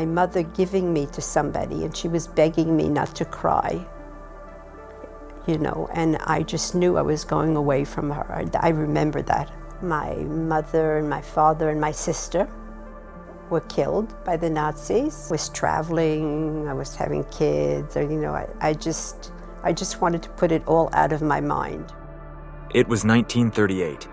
my mother giving me to somebody, and she was begging me not to cry, and I just knew I was going away from her. I remember that. My mother and my father and my sister were killed by the Nazis. I was traveling, I was having kids, I just wanted to put it all out of my mind. It was 1938.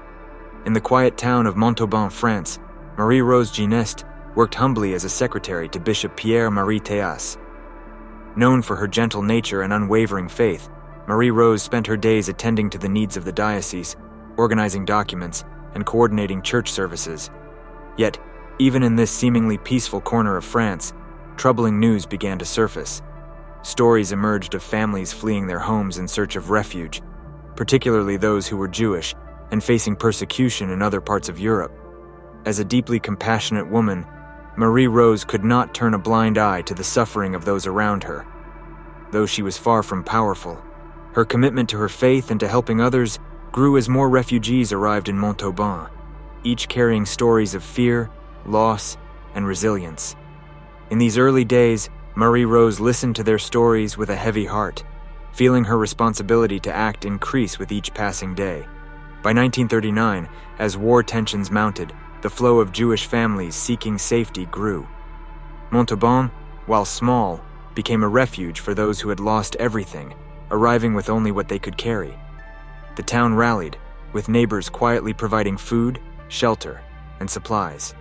In the quiet town of Montauban, France, Marie-Rose Gineste worked humbly as a secretary to Bishop Pierre-Marie Théas. Known for her gentle nature and unwavering faith, Marie-Rose spent her days attending to the needs of the diocese, organizing documents, and coordinating church services. Yet, even in this seemingly peaceful corner of France, troubling news began to surface. Stories emerged of families fleeing their homes in search of refuge, particularly those who were Jewish and facing persecution in other parts of Europe. As a deeply compassionate woman, Marie-Rose could not turn a blind eye to the suffering of those around her. Though she was far from powerful, her commitment to her faith and to helping others grew as more refugees arrived in Montauban, each carrying stories of fear, loss, and resilience. In these early days, Marie-Rose listened to their stories with a heavy heart, feeling her responsibility to act increase with each passing day. By 1939, as war tensions mounted, the flow of Jewish families seeking safety grew. Montauban, while small, became a refuge for those who had lost everything, arriving with only what they could carry. The town rallied, with neighbors quietly providing food, shelter, and supplies.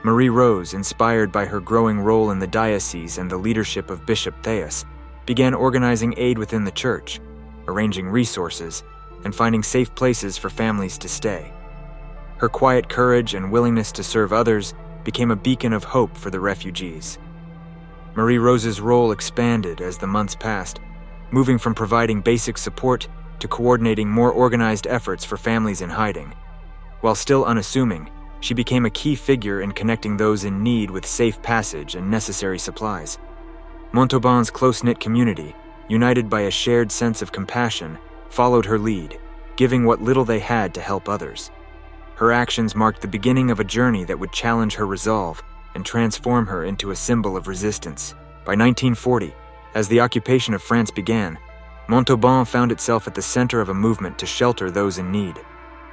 Marie-Rose, inspired by her growing role in the diocese and the leadership of Bishop Pierre, began organizing aid within the church, arranging resources, and finding safe places for families to stay. Her quiet courage and willingness to serve others became a beacon of hope for the refugees. Marie-Rose's role expanded as the months passed, moving from providing basic support to coordinating more organized efforts for families in hiding. While still unassuming, she became a key figure in connecting those in need with safe passage and necessary supplies. Montauban's close-knit community, united by a shared sense of compassion, followed her lead, giving what little they had to help others. Her actions marked the beginning of a journey that would challenge her resolve and transform her into a symbol of resistance. By 1940, as the occupation of France began, Montauban found itself at the center of a movement to shelter those in need.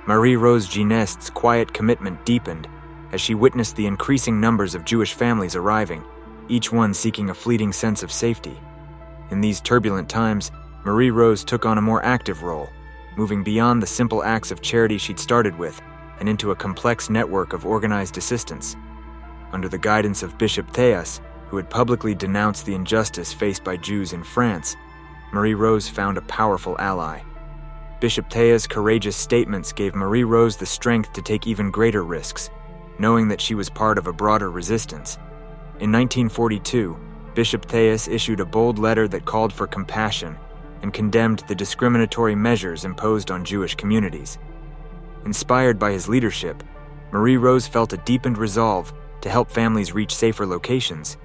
Marie-Rose Gineste's quiet commitment deepened as she witnessed the increasing numbers of Jewish families arriving, each one seeking a fleeting sense of safety. In these turbulent times, Marie-Rose took on a more active role, moving beyond the simple acts of charity she'd started with and into a complex network of organized assistance. Under the guidance of Bishop Théas, who had publicly denounced the injustice faced by Jews in France, Marie-Rose found a powerful ally. Bishop Théas' courageous statements gave Marie-Rose the strength to take even greater risks, knowing that she was part of a broader resistance. In 1942, Bishop Théas issued a bold letter that called for compassion and condemned the discriminatory measures imposed on Jewish communities. Inspired by his leadership, Marie-Rose felt a deepened resolve to help families reach safer locations.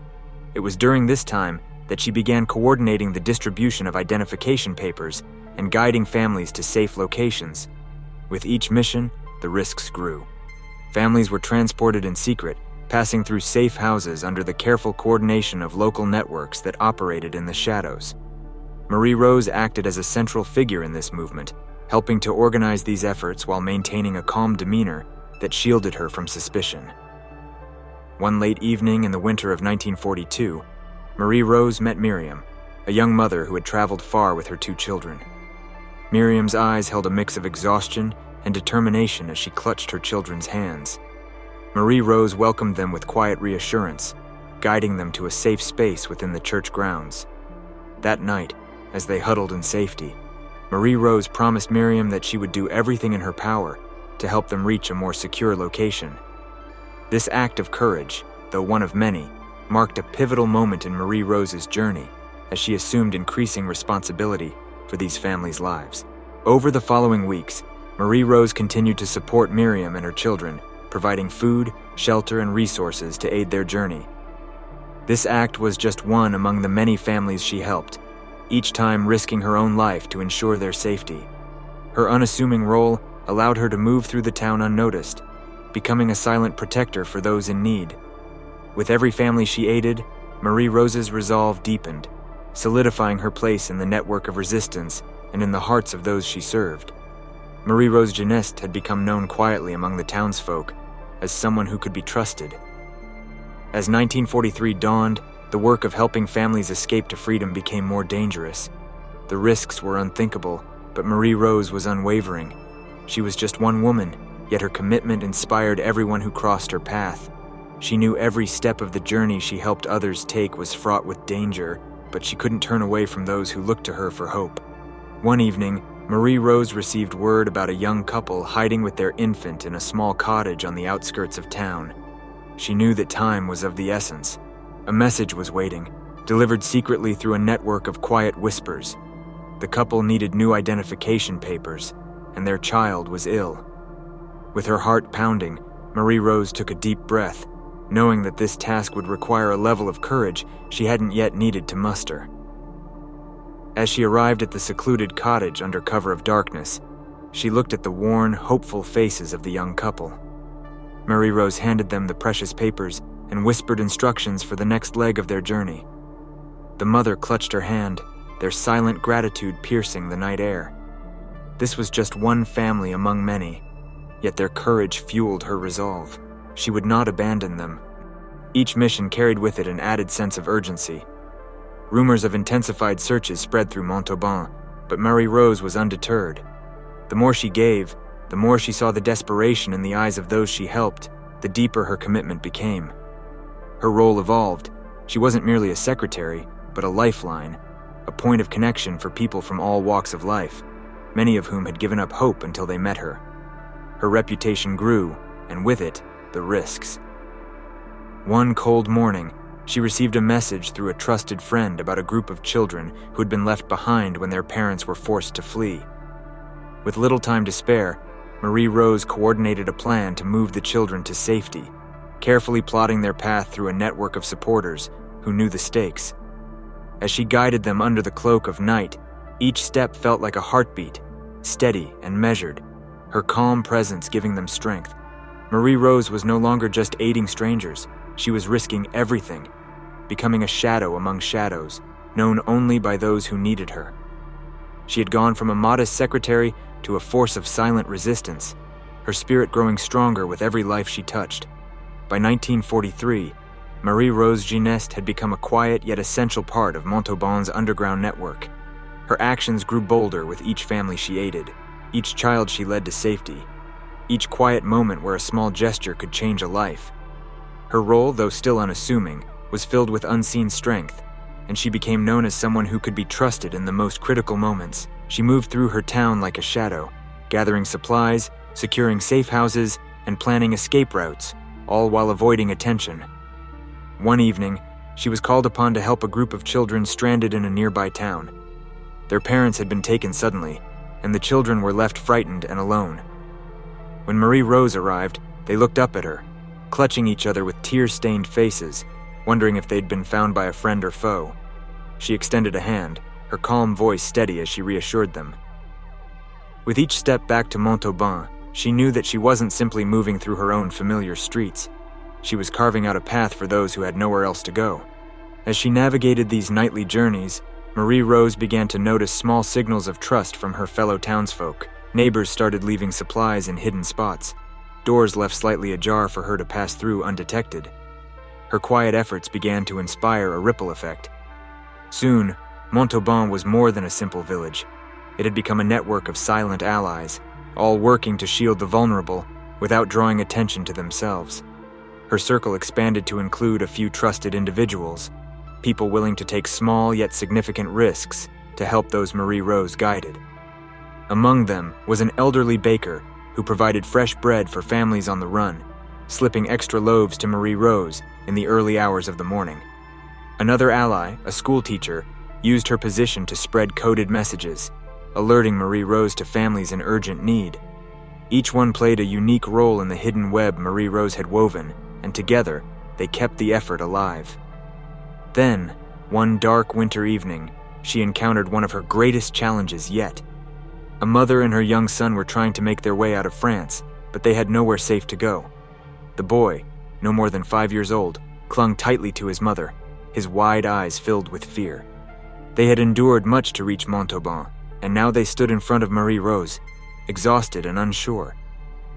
It was during this time that she began coordinating the distribution of identification papers and guiding families to safe locations. With each mission, the risks grew. Families were transported in secret, passing through safe houses under the careful coordination of local networks that operated in the shadows. Marie-Rose acted as a central figure in this movement, helping to organize these efforts while maintaining a calm demeanor that shielded her from suspicion. One late evening in the winter of 1942, Marie-Rose met Miriam, a young mother who had traveled far with her 2 children. Miriam's eyes held a mix of exhaustion and determination as she clutched her children's hands. Marie-Rose welcomed them with quiet reassurance, guiding them to a safe space within the church grounds. That night, as they huddled in safety, Marie-Rose promised Miriam that she would do everything in her power to help them reach a more secure location. This act of courage, though one of many, marked a pivotal moment in Marie-Rose's journey as she assumed increasing responsibility for these families' lives. Over the following weeks, Marie-Rose continued to support Miriam and her children, providing food, shelter, and resources to aid their journey. This act was just one among the many families she helped, each time risking her own life to ensure their safety. Her unassuming role allowed her to move through the town unnoticed, becoming a silent protector for those in need. With every family she aided, Marie Rose's resolve deepened, solidifying her place in the network of resistance and in the hearts of those she served. Marie Rose Gineste had become known quietly among the townsfolk as someone who could be trusted. As 1943 dawned, the work of helping families escape to freedom became more dangerous. The risks were unthinkable, but Marie Rose was unwavering. She was just one woman, yet her commitment inspired everyone who crossed her path. She knew every step of the journey she helped others take was fraught with danger, but she couldn't turn away from those who looked to her for hope. One evening, Marie Rose received word about a young couple hiding with their infant in a small cottage on the outskirts of town. She knew that time was of the essence. A message was waiting, delivered secretly through a network of quiet whispers. The couple needed new identification papers, and their child was ill. With her heart pounding, Marie Rose took a deep breath, knowing that this task would require a level of courage she hadn't yet needed to muster. As she arrived at the secluded cottage under cover of darkness, she looked at the worn, hopeful faces of the young couple. Marie Rose handed them the precious papers and whispered instructions for the next leg of their journey. The mother clutched her hand, their silent gratitude piercing the night air. This was just one family among many, yet their courage fueled her resolve. She would not abandon them. Each mission carried with it an added sense of urgency. Rumors of intensified searches spread through Montauban, but Marie Rose was undeterred. The more she gave, the more she saw the desperation in the eyes of those she helped, the deeper her commitment became. Her role evolved. She wasn't merely a secretary, but a lifeline, a point of connection for people from all walks of life, many of whom had given up hope until they met her. Her reputation grew, and with it, the risks. One cold morning, she received a message through a trusted friend about a group of children who had been left behind when their parents were forced to flee. With little time to spare, Marie Rose coordinated a plan to move the children to safety, carefully plotting their path through a network of supporters who knew the stakes. As she guided them under the cloak of night, each step felt like a heartbeat, steady and measured, her calm presence giving them strength. Marie Rose was no longer just aiding strangers, she was risking everything, becoming a shadow among shadows, known only by those who needed her. She had gone from a modest secretary to a force of silent resistance, her spirit growing stronger with every life she touched. By 1943, Marie Rose Gineste had become a quiet yet essential part of Montauban's underground network. Her actions grew bolder with each family she aided, each child she led to safety, each quiet moment where a small gesture could change a life. Her role, though still unassuming, was filled with unseen strength, and she became known as someone who could be trusted in the most critical moments. She moved through her town like a shadow, gathering supplies, securing safe houses, and planning escape routes, all while avoiding attention. One evening, she was called upon to help a group of children stranded in a nearby town. Their parents had been taken suddenly, and the children were left frightened and alone. When Marie Rose arrived, they looked up at her, clutching each other with tear-stained faces, wondering if they'd been found by a friend or foe. She extended a hand, her calm voice steady as she reassured them. With each step back to Montauban, she knew that she wasn't simply moving through her own familiar streets. She was carving out a path for those who had nowhere else to go. As she navigated these nightly journeys, Marie Rose began to notice small signals of trust from her fellow townsfolk. Neighbors started leaving supplies in hidden spots. Doors left slightly ajar for her to pass through undetected. Her quiet efforts began to inspire a ripple effect. Soon, Montauban was more than a simple village. It had become a network of silent allies, all working to shield the vulnerable without drawing attention to themselves. Her circle expanded to include a few trusted individuals, people willing to take small yet significant risks to help those Marie Rose guided. Among them was an elderly baker who provided fresh bread for families on the run, slipping extra loaves to Marie Rose in the early hours of the morning. Another ally, a school teacher, used her position to spread coded messages, alerting Marie Rose to families in urgent need. Each one played a unique role in the hidden web Marie Rose had woven, and together, they kept the effort alive. Then, one dark winter evening, she encountered one of her greatest challenges yet. A mother and her young son were trying to make their way out of France, but they had nowhere safe to go. The boy, no more than 5 years old, clung tightly to his mother, his wide eyes filled with fear. They had endured much to reach Montauban, and now they stood in front of Marie-Rose, exhausted and unsure.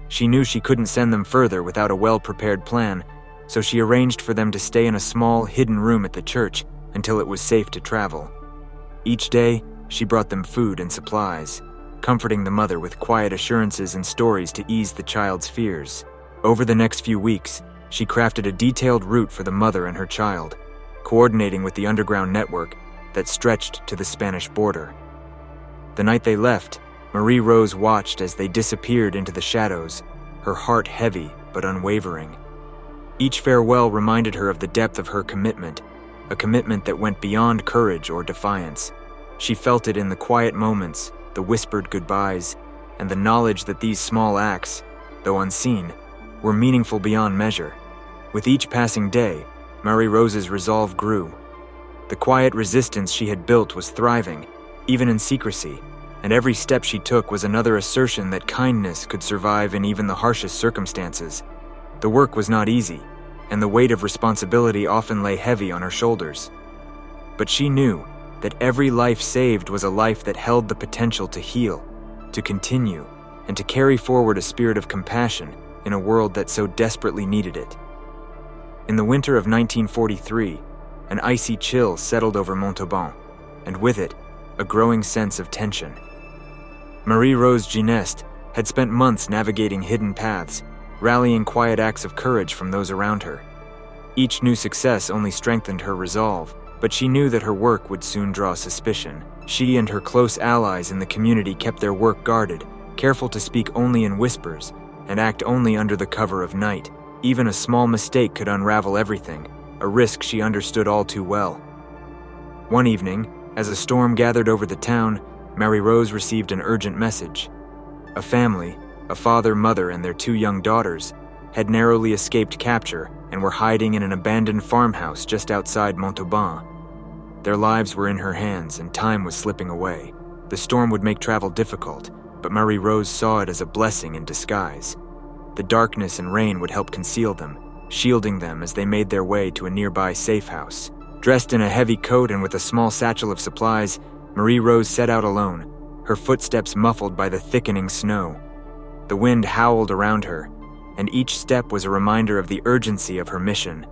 She knew she couldn't send them further without a well-prepared plan, so she arranged for them to stay in a small, hidden room at the church until it was safe to travel. Each day, she brought them food and supplies, comforting the mother with quiet assurances and stories to ease the child's fears. Over the next few weeks, she crafted a detailed route for the mother and her child, coordinating with the underground network that stretched to the Spanish border. The night they left, Marie-Rose watched as they disappeared into the shadows, her heart heavy but unwavering. Each farewell reminded her of the depth of her commitment, a commitment that went beyond courage or defiance. She felt it in the quiet moments, the whispered goodbyes, and the knowledge that these small acts, though unseen, were meaningful beyond measure. With each passing day, Marie-Rose's resolve grew. The quiet resistance she had built was thriving, even in secrecy, and every step she took was another assertion that kindness could survive in even the harshest circumstances. The work was not easy, and the weight of responsibility often lay heavy on her shoulders. But she knew that every life saved was a life that held the potential to heal, to continue, and to carry forward a spirit of compassion in a world that so desperately needed it. In the winter of 1943, an icy chill settled over Montauban, and with it, a growing sense of tension. Marie-Rose Gineste had spent months navigating hidden paths, rallying quiet acts of courage from those around her. Each new success only strengthened her resolve, but she knew that her work would soon draw suspicion. She and her close allies in the community kept their work guarded, careful to speak only in whispers and act only under the cover of night. Even a small mistake could unravel everything, a risk she understood all too well. One evening, as a storm gathered over the town, Marie-Rose received an urgent message. A family, a father, mother, and their 2 young daughters, had narrowly escaped capture and were hiding in an abandoned farmhouse just outside Montauban. Their lives were in her hands and time was slipping away. The storm would make travel difficult, but Marie-Rose saw it as a blessing in disguise. The darkness and rain would help conceal them, shielding them as they made their way to a nearby safe house. Dressed in a heavy coat and with a small satchel of supplies, Marie-Rose set out alone, her footsteps muffled by the thickening snow. The wind howled around her, and each step was a reminder of the urgency of her mission.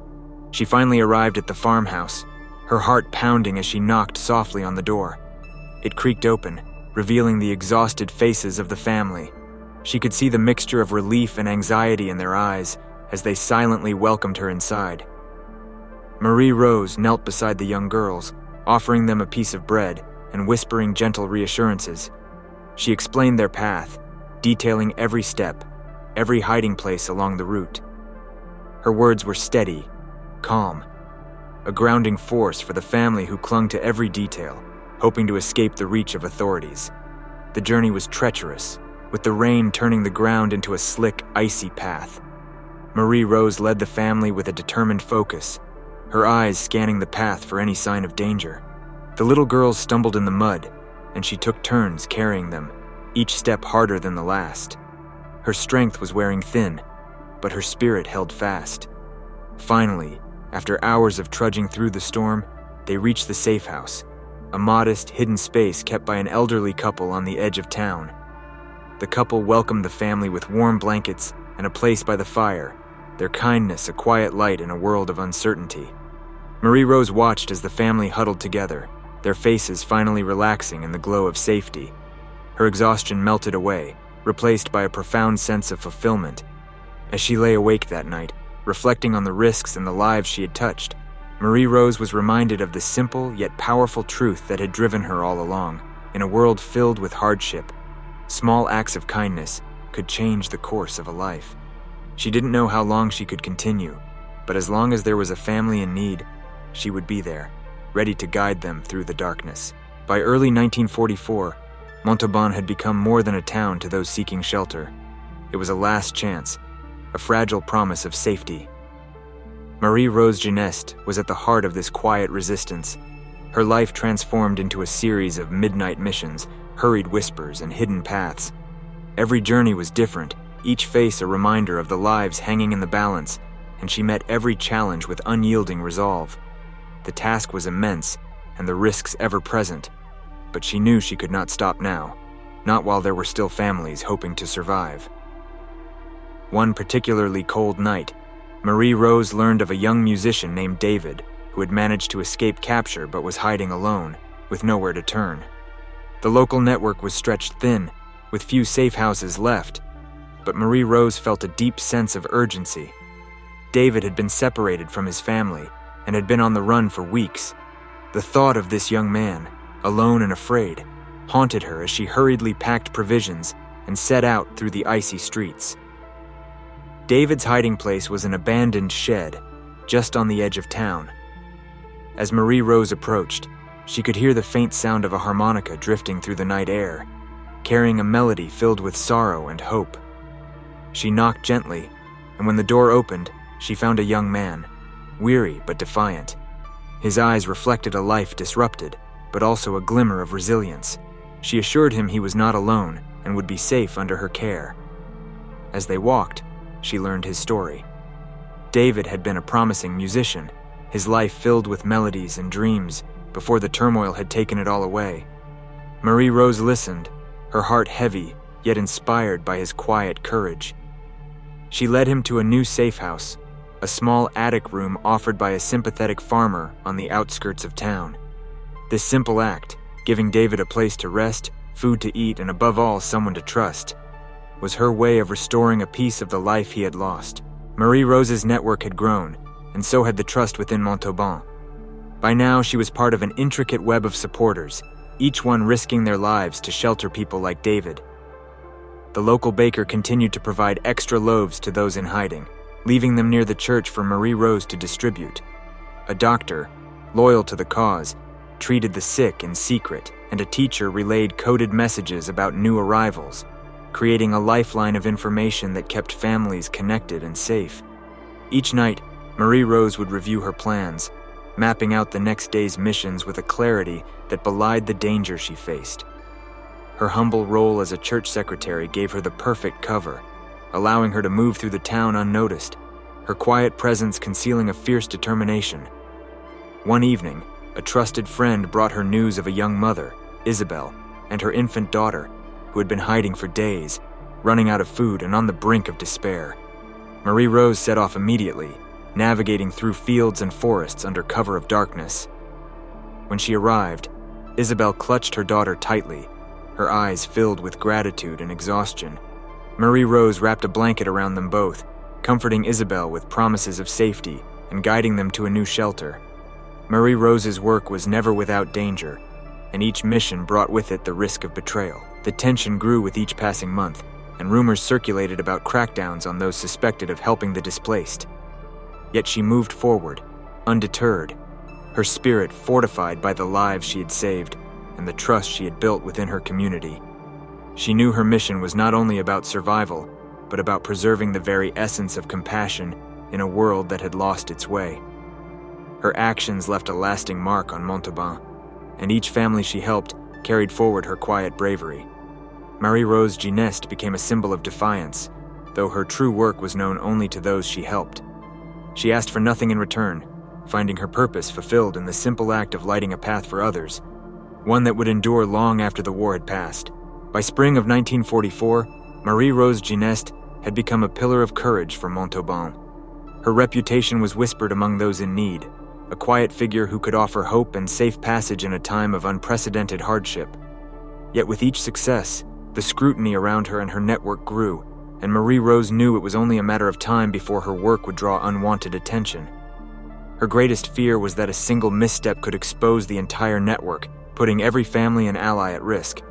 She finally arrived at the farmhouse, her heart pounding as she knocked softly on the door. It creaked open, revealing the exhausted faces of the family. She could see the mixture of relief and anxiety in their eyes as they silently welcomed her inside. Marie-Rose knelt beside the young girls, offering them a piece of bread and whispering gentle reassurances. She explained their path, detailing every step, every hiding place along the route. Her words were steady, calm, a grounding force for the family who clung to every detail, hoping to escape the reach of authorities. The journey was treacherous, with the rain turning the ground into a slick, icy path. Marie-Rose led the family with a determined focus, her eyes scanning the path for any sign of danger. The little girls stumbled in the mud, and she took turns carrying them, each step harder than the last. Her strength was wearing thin, but her spirit held fast. Finally, after hours of trudging through the storm, they reached the safe house, a modest, hidden space kept by an elderly couple on the edge of town. The couple welcomed the family with warm blankets and a place by the fire, their kindness a quiet light in a world of uncertainty. Marie-Rose watched as the family huddled together, their faces finally relaxing in the glow of safety. Her exhaustion melted away, replaced by a profound sense of fulfillment. As she lay awake that night, reflecting on the risks and the lives she had touched, Marie-Rose was reminded of the simple yet powerful truth that had driven her all along. In a world filled with hardship, small acts of kindness could change the course of a life. She didn't know how long she could continue, but as long as there was a family in need, she would be there, ready to guide them through the darkness. By early 1944, Montauban had become more than a town to those seeking shelter. It was a last chance, a fragile promise of safety. Marie-Rose Gineste was at the heart of this quiet resistance. Her life transformed into a series of midnight missions, hurried whispers, and hidden paths. Every journey was different, each face a reminder of the lives hanging in the balance, and she met every challenge with unyielding resolve. The task was immense, and the risks ever present, but she knew she could not stop now, not while there were still families hoping to survive. One particularly cold night, Marie-Rose learned of a young musician named David who had managed to escape capture but was hiding alone, with nowhere to turn. The local network was stretched thin, with few safe houses left, but Marie-Rose felt a deep sense of urgency. David had been separated from his family and had been on the run for weeks. The thought of this young man, alone and afraid, haunted her as she hurriedly packed provisions and set out through the icy streets. David's hiding place was an abandoned shed, just on the edge of town. As Marie-Rose approached, she could hear the faint sound of a harmonica drifting through the night air, carrying a melody filled with sorrow and hope. She knocked gently, and when the door opened, she found a young man, weary but defiant. His eyes reflected a life disrupted, but also a glimmer of resilience. She assured him he was not alone and would be safe under her care. As they walked, she learned his story. David had been a promising musician, his life filled with melodies and dreams before the turmoil had taken it all away. Marie-Rose listened, her heart heavy, yet inspired by his quiet courage. She led him to a new safe house, a small attic room offered by a sympathetic farmer on the outskirts of town. This simple act, giving David a place to rest, food to eat, and above all, someone to trust, was her way of restoring a piece of the life he had lost. Marie-Rose's network had grown, and so had the trust within Montauban. By now, she was part of an intricate web of supporters, each one risking their lives to shelter people like David. The local baker continued to provide extra loaves to those in hiding, leaving them near the church for Marie-Rose to distribute. A doctor, loyal to the cause, treated the sick in secret, and a teacher relayed coded messages about new arrivals, creating a lifeline of information that kept families connected and safe. Each night, Marie-Rose would review her plans, mapping out the next day's missions with a clarity that belied the danger she faced. Her humble role as a church secretary gave her the perfect cover, allowing her to move through the town unnoticed, her quiet presence concealing a fierce determination. One evening, a trusted friend brought her news of a young mother, Isabel, and her infant daughter, who had been hiding for days, running out of food and on the brink of despair. Marie-Rose set off immediately, navigating through fields and forests under cover of darkness. When she arrived, Isabel clutched her daughter tightly, her eyes filled with gratitude and exhaustion. Marie-Rose wrapped a blanket around them both, comforting Isabel with promises of safety and guiding them to a new shelter. Marie-Rose's work was never without danger, and each mission brought with it the risk of betrayal. The tension grew with each passing month, and rumors circulated about crackdowns on those suspected of helping the displaced. Yet she moved forward, undeterred, her spirit fortified by the lives she had saved and the trust she had built within her community. She knew her mission was not only about survival, but about preserving the very essence of compassion in a world that had lost its way. Her actions left a lasting mark on Montauban, and each family she helped carried forward her quiet bravery. Marie-Rose Gineste became a symbol of defiance, though her true work was known only to those she helped. She asked for nothing in return, finding her purpose fulfilled in the simple act of lighting a path for others, one that would endure long after the war had passed. By spring of 1944, Marie-Rose Gineste had become a pillar of courage for Montauban. Her reputation was whispered among those in need, a quiet figure who could offer hope and safe passage in a time of unprecedented hardship. Yet with each success, the scrutiny around her and her network grew, and Marie-Rose knew it was only a matter of time before her work would draw unwanted attention. Her greatest fear was that a single misstep could expose the entire network, putting every family and ally at risk.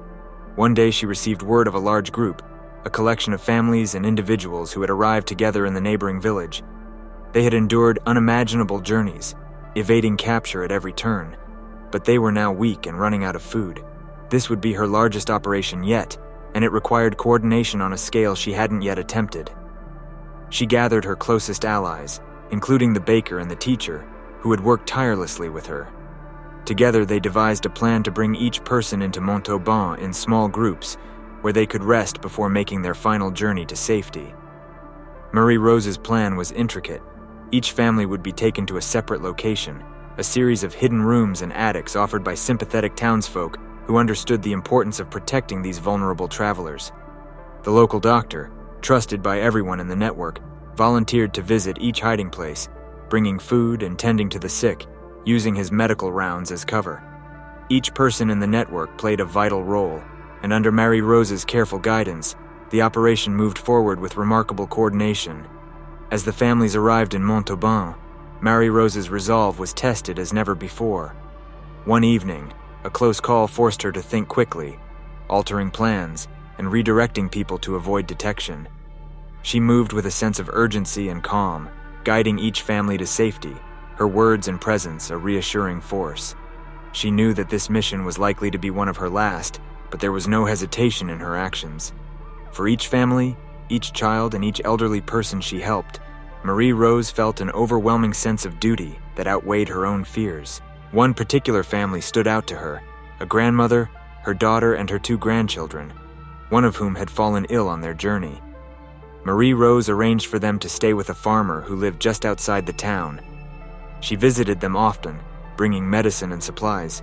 One day she received word of a large group, a collection of families and individuals who had arrived together in the neighboring village. They had endured unimaginable journeys, evading capture at every turn, but they were now weak and running out of food. This would be her largest operation yet, and it required coordination on a scale she hadn't yet attempted. She gathered her closest allies, including the baker and the teacher, who had worked tirelessly with her. Together they devised a plan to bring each person into Montauban in small groups, where they could rest before making their final journey to safety. Marie-Rose's plan was intricate, Each family would be taken to a separate location, a series of hidden rooms and attics offered by sympathetic townsfolk who understood the importance of protecting these vulnerable travelers. The local doctor, trusted by everyone in the network, volunteered to visit each hiding place, bringing food and tending to the sick, using his medical rounds as cover. Each person in the network played a vital role, and under Marie Rose's careful guidance, the operation moved forward with remarkable coordination. As the families arrived in Montauban, Marie Rose's resolve was tested as never before. One evening, a close call forced her to think quickly, altering plans and redirecting people to avoid detection. She moved with a sense of urgency and calm, guiding each family to safety, her words and presence a reassuring force. She knew that this mission was likely to be one of her last, but there was no hesitation in her actions. For each family, each child, and each elderly person she helped, Marie Rose felt an overwhelming sense of duty that outweighed her own fears. One particular family stood out to her, a grandmother, her daughter, and her 2 grandchildren, one of whom had fallen ill on their journey. Marie Rose arranged for them to stay with a farmer who lived just outside the town. She visited them often, bringing medicine and supplies.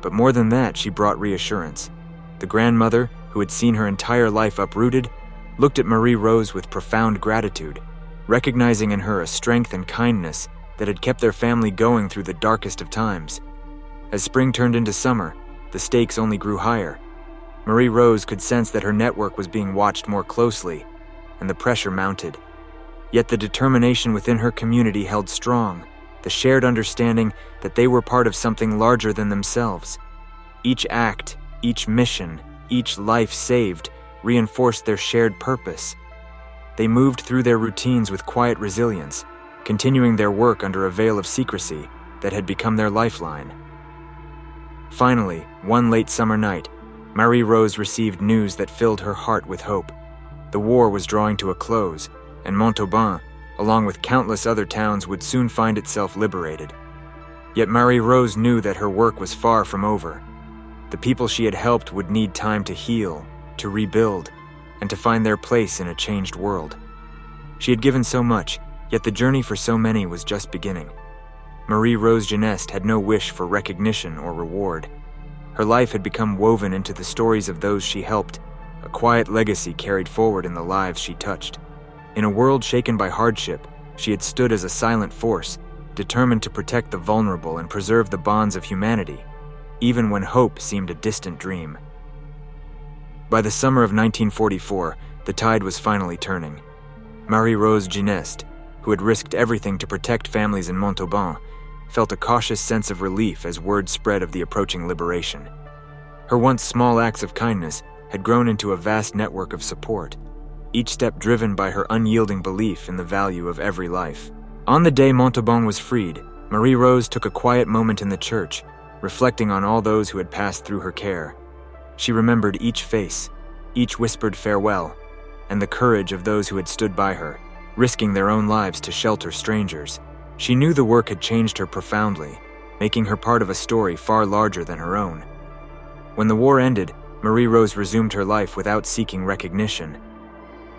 But more than that, she brought reassurance. The grandmother, who had seen her entire life uprooted, looked at Marie Rose with profound gratitude, recognizing in her a strength and kindness that had kept their family going through the darkest of times. As spring turned into summer, the stakes only grew higher. Marie Rose could sense that her network was being watched more closely, and the pressure mounted. Yet the determination within her community held strong, the shared understanding that they were part of something larger than themselves. Each act, each mission, each life saved reinforced their shared purpose. They moved through their routines with quiet resilience, continuing their work under a veil of secrecy that had become their lifeline. Finally, one late summer night, Marie Rose received news that filled her heart with hope. The war was drawing to a close, and Montauban, along with countless other towns, would soon find itself liberated. Yet Marie Rose knew that her work was far from over. The people she had helped would need time to heal, to rebuild, and to find their place in a changed world. She had given so much, yet the journey for so many was just beginning. Marie Rose Gineste had no wish for recognition or reward. Her life had become woven into the stories of those she helped, a quiet legacy carried forward in the lives she touched. In a world shaken by hardship, she had stood as a silent force, determined to protect the vulnerable and preserve the bonds of humanity, even when hope seemed a distant dream. By the summer of 1944, the tide was finally turning. Marie Rose Gineste, who had risked everything to protect families in Montauban, felt a cautious sense of relief as word spread of the approaching liberation. Her once small acts of kindness had grown into a vast network of support, each step driven by her unyielding belief in the value of every life. On the day Montauban was freed, Marie Rose took a quiet moment in the church, reflecting on all those who had passed through her care. She remembered each face, each whispered farewell, and the courage of those who had stood by her, risking their own lives to shelter strangers. She knew the work had changed her profoundly, making her part of a story far larger than her own. When the war ended, Marie Rose resumed her life without seeking recognition.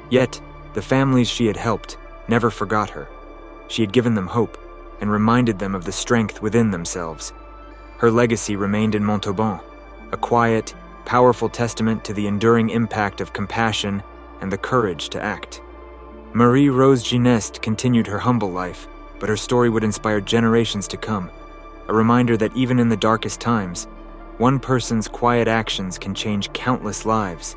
Yet, the families she had helped never forgot her. She had given them hope and reminded them of the strength within themselves. Her legacy remained in Montauban, a quiet, powerful testament to the enduring impact of compassion and the courage to act. Marie Rose Gineste continued her humble life, but her story would inspire generations to come, a reminder that even in the darkest times, one person's quiet actions can change countless lives.